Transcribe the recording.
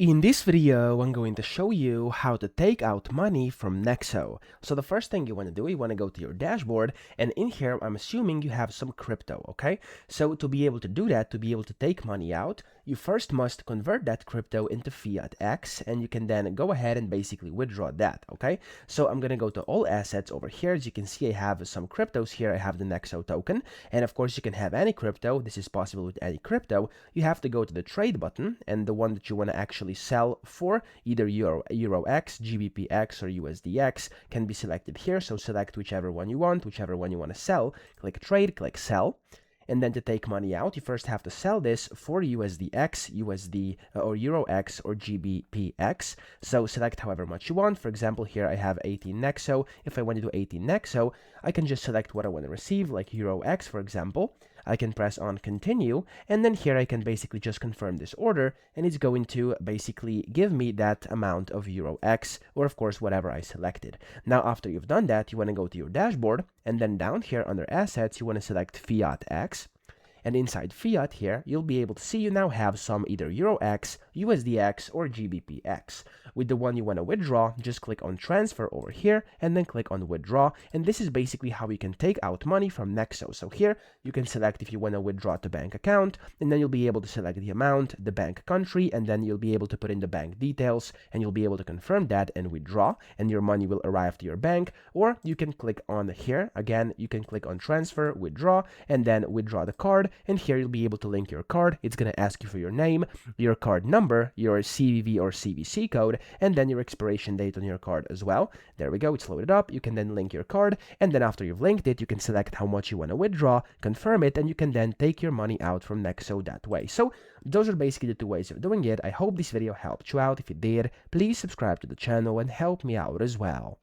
In this video, I'm going to show you how to take out money from Nexo. So the first thing you want to do, you want to go to your dashboard, and in here, I'm assuming you have some crypto, okay? So to be able to do that, to be able to take money out, you first must convert that crypto into fiat X, and you can then go ahead and basically withdraw that, okay? So I'm going to go to all assets over here. As you can see, I have some cryptos here. I have the Nexo token, and of course, you can have any crypto. This is possible with any crypto. You have to go to the trade button, and the one that you want to actually sell for, either Euro X, GBP X, or USD X, can be selected here. So select whichever one you want to sell, click trade, click sell. And then to take money out, you first have to sell this for USDX, USD or Euro X or GBP X. So select however much you want. For example, here I have 18 Nexo. If I want to do 18 Nexo, I can just select what I want to receive, like Euro X, for example. I can press on continue, and then here I can basically just confirm this order, and it's going to basically give me that amount of Euro X, or of course whatever I selected. Now after you've done that, you want to go to your dashboard, and then down here under assets, you want to select fiat X. And inside fiat here, you'll be able to see you now have some either Euro X, USDX, or GBP X. With the one you want to withdraw, just click on transfer over here and then click on withdraw. And this is basically how you can take out money from Nexo. So here you can select if you want to withdraw to bank account, and then you'll be able to select the amount, the bank country, and then you'll be able to put in the bank details, and you'll be able to confirm that and withdraw, and your money will arrive to your bank. Or you can click on here. Again, you can click on transfer, withdraw, and then withdraw the card. And here you'll be able to link your card. It's going to ask you for your name, your card number, your CVV or CVC code, and then your expiration date on your card as well. There we go, it's loaded up. You can then link your card, and then after you've linked it, you can select how much you want to withdraw, confirm it, and you can then take your money out from Nexo that way. So those are basically the two ways of doing it. I hope this video helped you out. If it did, please subscribe to the channel and help me out as well.